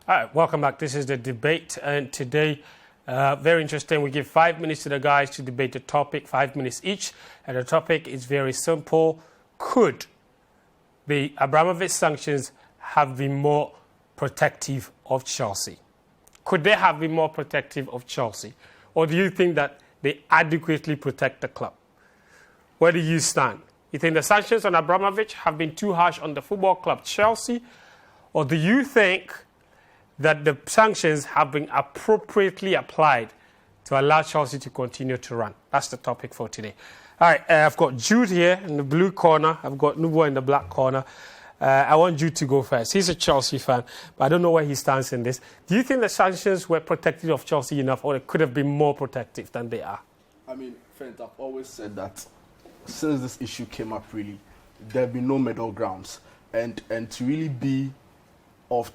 All right, welcome back. This is the debate, and today, very interesting. We give 5 minutes to the guys to debate the topic, 5 minutes each, and the topic is very simple. Could the Abramovich sanctions have been more protective of Chelsea? Could they have been more protective of Chelsea? Or do you think that they adequately protect the club? Where do you stand? You think the sanctions on Abramovich have been too harsh on the football club Chelsea? Or do you think that the sanctions have been appropriately applied to allow Chelsea to continue to run? That's the topic for today. All right, I've got Jude here in the blue corner. I've got Nubo in the black corner. I want Jude to go first. He's a Chelsea fan, but I don't know where he stands in this. Do you think the sanctions were protective of Chelsea enough, or it could have been more protective than they are? I mean, friends, I've always said that since this issue came up, really, there have been no middle grounds. And to really be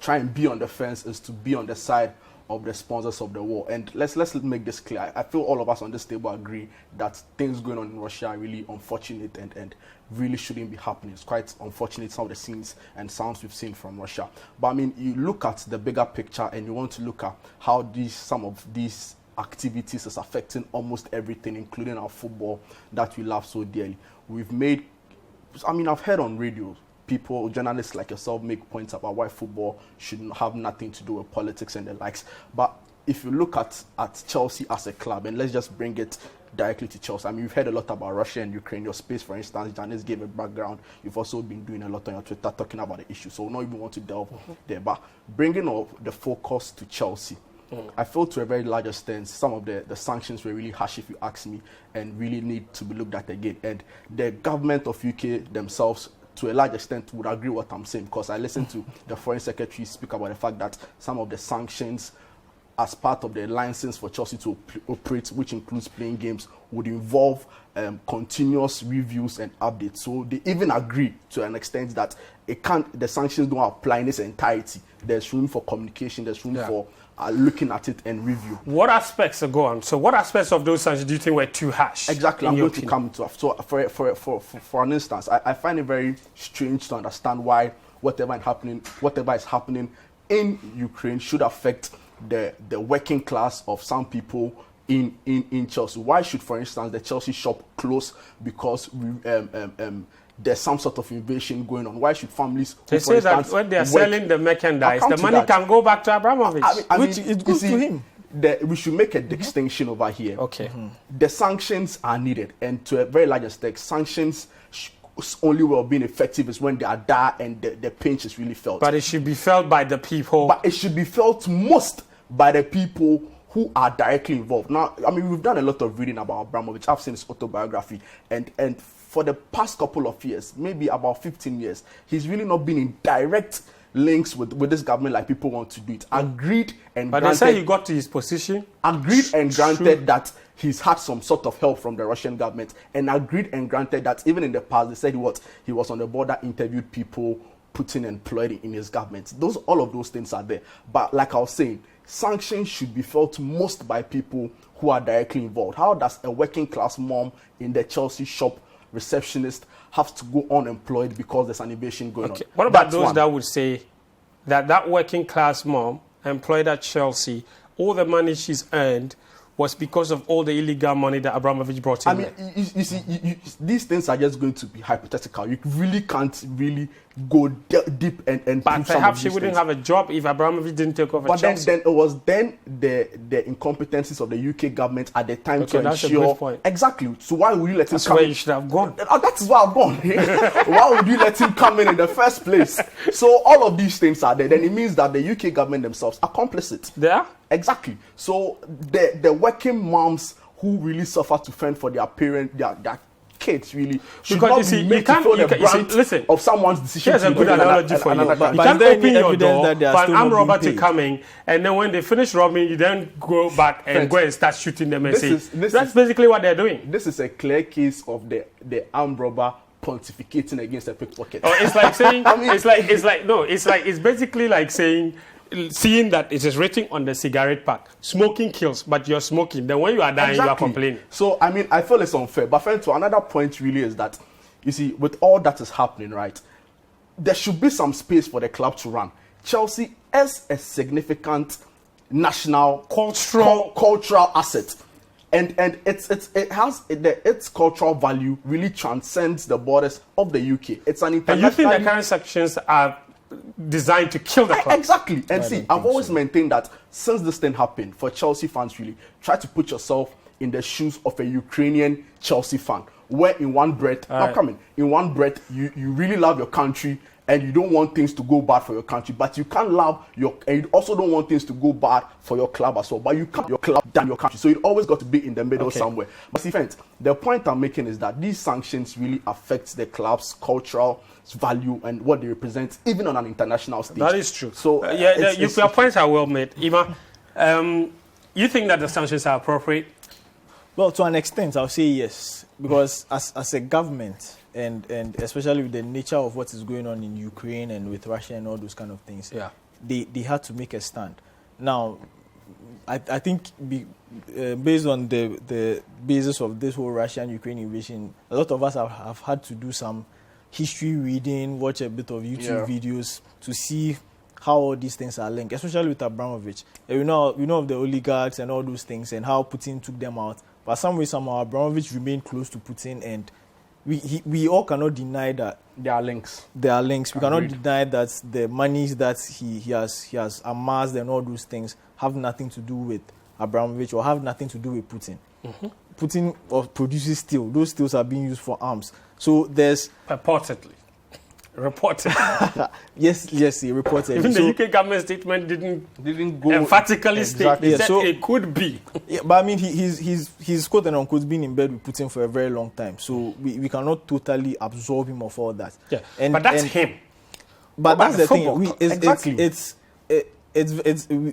try and be on the fence is to be on the side of the sponsors of the war. And let's make this clear. I feel all of us on this table agree that things going on in Russia are really unfortunate and really shouldn't be happening. It's quite unfortunate, some of the scenes and sounds we've seen from Russia. But I mean, you look at the bigger picture and you want to look at how some of these activities is affecting almost everything, including our football that we love so dearly. I've heard on radio people, journalists like yourself, make points about why football should have nothing to do with politics and the likes. But if you look at Chelsea as a club, and let's just bring it directly to Chelsea. I mean, you've heard a lot about Russia and Ukraine. Your space, for instance, Janice gave a background. You've also been doing a lot on your Twitter talking about the issue. So we don't even want to delve there. But bringing up the focus to Chelsea, I feel to a very large extent some of the sanctions were really harsh, if you ask me, and really need to be looked at again. And the government of UK themselves, to a large extent, would agree what I'm saying, because I listened to the Foreign Secretary speak about the fact that some of the sanctions as part of the license for Chelsea to operate, which includes playing games, would involve continuous reviews and updates. So they even agree to an extent that the sanctions don't apply in its entirety. There's room for communication, there's room for looking at it and review. What aspects are going on? So what aspects of those sanctions do you think were too harsh? Exactly, I'm going to come to. So for an instance, I find it very strange to understand why whatever is happening in Ukraine should affect the working class of some people in Chelsea. Why should, for instance, the Chelsea shop close because there's some sort of invasion going on? Why should families... They say that when they are selling the merchandise, the money can go back to Abramovich, which is good to him. We should make a distinction over here. Okay. The sanctions are needed, and to a very large extent, sanctions only will be effective is when they are there and the pinch is really felt. But it should be felt by the people. But it should be felt most by the people who are directly involved. Now, I mean, we've done a lot of reading about Abramovich. I've seen his autobiography, and for the past couple of years, maybe about 15 years, he's really not been in direct links with this government like people want to do it. Agreed and but granted. But they say he got to his position. Agreed and granted that he's had some sort of help from the Russian government, and agreed and granted that even in the past, they said he was on the border, interviewed people, Putin employed in his government. All of those things are there. But like I was saying, sanctions should be felt most by people who are directly involved. How does a working class mom in the Chelsea shop, receptionist, have to go unemployed because there's an invasion going on? What about those that would say that working class mom employed at Chelsea, all the money she's earned was because of all the illegal money that Abramovich brought in? I mean, you see, these things are just going to be hypothetical. You really can't really go deep and but perhaps she wouldn't have a job if Abramovich didn't take over Chelsea. But then it was the incompetencies of the UK government at the time to that's ensure... a good point. Exactly. So why would you let him come in? That's where you should have gone. That's why I've gone. Why would you let him come in the first place? So all of these things are there. Then it means that the UK government themselves are complicit. They are? Exactly. So the working moms who really suffer to fend for their parents, their kids really should not be made to feel the brunt of someone's decision. Here's a good analogy for you. You can't open your door for an armed robber to come in, and then when they finish robbing, you then go back and go and start shooting them and say, that's basically what they're doing. This is a clear case of the armed robber pontificating against a pickpocket. Oh, it's like saying, it's basically like saying, seeing that it is written on the cigarette pack, smoking kills, but you're smoking. Then when you are dying, you are complaining. So, I mean, I feel it's unfair. But friend, to another point really is that, you see, with all that is happening, right, there should be some space for the club to run. Chelsea is a significant national cultural asset. And its cultural value really transcends the borders of the UK. It's an international. And you think the current sanctions are designed to kill the club? Exactly. And see, I've always maintained that since this thing happened, for Chelsea fans, really try to put yourself in the shoes of a Ukrainian Chelsea fan, where in one breath, you really love your country and you don't want things to go bad for your country, but you can't love and you also don't want things to go bad for your club as well. But you can't your club than your country, so it always got to be in the middle somewhere. But see, friends, the point I'm making is that these sanctions really affect the club's cultural value and what they represent, even on an international stage. That is true. So your points are well made, Ima. You think that the sanctions are appropriate? Well, to an extent, I'll say yes, because as a government, and especially with the nature of what is going on in Ukraine and with Russia and all those kind of things, they had to make a stand. Now, I think based on the basis of this whole Russian-Ukraine invasion, a lot of us have had to do some history reading, watch a bit of YouTube videos to see how all these things are linked, especially with Abramovich. We know of the oligarchs and all those things and how Putin took them out. But some way, somehow, Abramovich remained close to Putin, and we all cannot deny that there are links. There are links. We cannot deny that the monies that he has amassed and all those things have nothing to do with Abramovich or have nothing to do with Putin. Mm-hmm. Putin produces steel. Those steels are being used for arms. So there's reported. yes, he reported. Even the UK government statement didn't go emphatically state. It said it could be. Yeah, but I mean, he's quote and unquote been in bed with Putin for a very long time. So we cannot totally absorb him of all that. Yeah, but that's him. But that's the thing.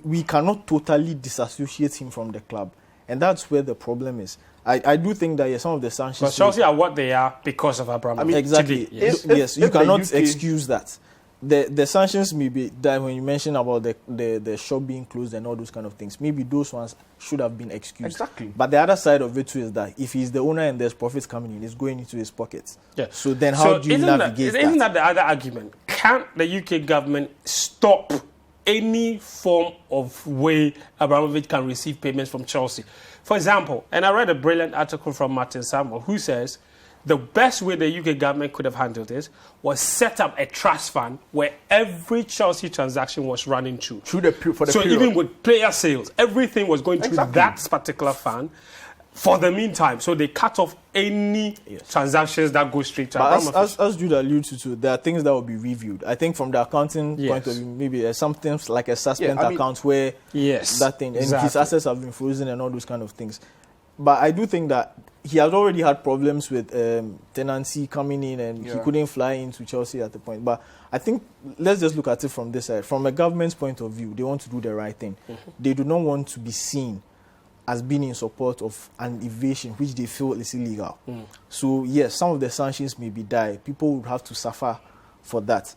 We cannot totally disassociate him from the club, and that's where the problem is. I do think that some of the sanctions... But Chelsea are what they are because of Abramovich. I mean, exactly. Yes, you cannot excuse that. The sanctions may be that when you mention about the shop being closed and all those kind of things, maybe those ones should have been excused. Exactly. But the other side of it too is that if he's the owner and there's profits coming in, it's going into his pockets. Yeah. So then how do you navigate that? Isn't that the other argument? Can't the UK government stop any form of way Abramovich can receive payments from Chelsea? For example, and I read a brilliant article from Martin Samuel who says the best way the UK government could have handled this was set up a trust fund where every Chelsea transaction was running through. So even with player sales, everything was going through that particular fund for the meantime. So they cut off any transactions that go straight to Abramovich. As Jude alluded to, there are things that will be reviewed. I think from the accounting point of view, maybe something like a suspend account where that thing, and his assets have been frozen and all those kind of things. But I do think that he has already had problems with tenancy coming in and he couldn't fly into Chelsea at the point. But I think let's just look at it from this side. From a government's point of view, they want to do the right thing. Mm-hmm. They do not want to be seen as being in support of an invasion which they feel is illegal. Mm. So yes, some of the sanctions may be dire. People would have to suffer for that.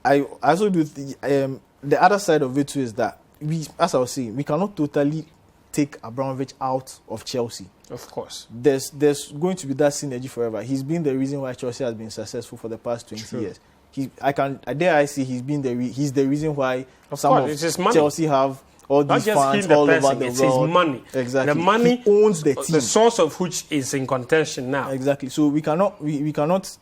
I also do the other side of it too is that as I was saying, we cannot totally take Abramovich out of Chelsea. Of course. There's going to be that synergy forever. He's been the reason why Chelsea has been successful for the past 20 years. I see he's the reason why some of Chelsea have all these fans all over the world. It's his money. Exactly. The money he owns the team. The source of which is in contention now. Exactly. So we cannot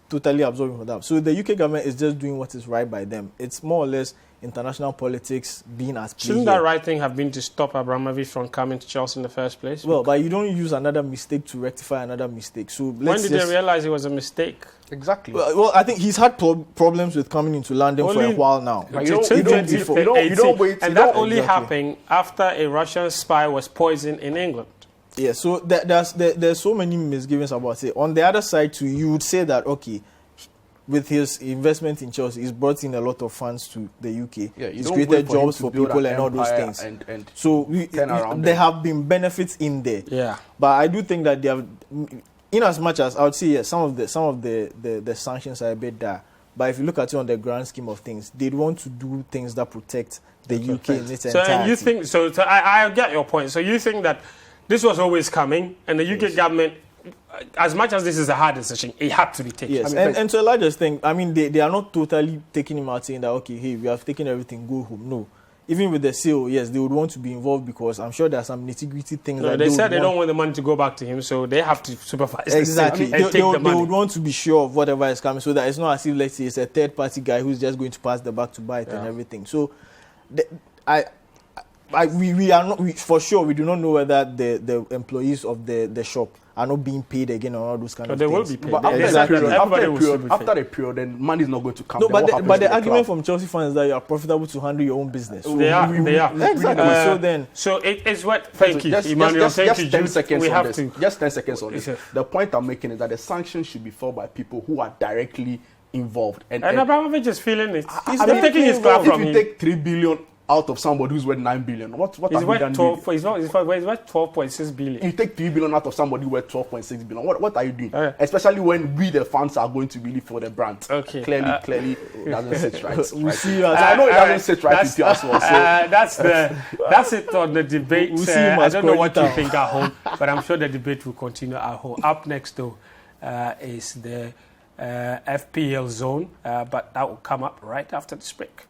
totally absorb him for that. So the UK government is just doing what is right by them. It's more or less international politics being at play. Shouldn't that right thing have been to stop Abramovich from coming to Chelsea in the first place? Well, but you don't use another mistake to rectify another mistake. So when did they realize it was a mistake? Exactly. Well, I think he's had problems with coming into London for a while now. You don't wait. And that only happened after a Russian spy was poisoned in England. Yeah, so there's so many misgivings about it. On the other side, too, you would say that, okay, with his investment in Chelsea, he's brought in a lot of funds to the UK. Yeah, he's created jobs for people and all those things. So there have been benefits in there. Yeah. But I do think that they have, in as much as I would say, yes, some of the sanctions are a bit there. But if you look at it on the grand scheme of things, they'd want to do things that protect the UK in its entirety. And you think so? I get your point. So you think that this was always coming, and the UK government as much as this is a hard decision, it had to be taken. Yes, and to a larger extent, I mean, they are not totally taking him out saying that, okay, hey, we have taken everything, go home. No. Even with the sale, yes, they would want to be involved because I'm sure there are some nitty-gritty things. No, they said they don't want the money to go back to him, so they have to supervise. Exactly. And take the money. They would want to be sure of whatever is coming, so that it's not as if, let's say, it's a third-party guy who's just going to pass the buck to buy it and everything. So, we are not for sure. We do not know whether the employees of the shop are not being paid again or all those kind of things. They will be paid. But after a period, then money is not going to come. No, but the argument from Chelsea fans is that you are profitable to handle your own business. They are. Exactly. So it's what. Thank you, Emmanuel. Just 10 seconds on this. Just 10 seconds on this. The point I'm making is that the sanctions should be fought by people who are directly involved. And Abramovich is feeling it. He's taking his club from him. If you take 3 billion out of somebody who's worth 9 billion, what have you done? He's worth 12.6 billion. You take 3 billion out of somebody worth 12.6 billion. What are you doing? Especially when we, the fans, are going to really for the brand. Okay. Clearly, it doesn't sit right. I know it doesn't sit right with you as well. So. That's it on the debate. I don't know what you think at home, but I'm sure the debate will continue at home. Up next, though, is the FPL zone, but that will come up right after this break.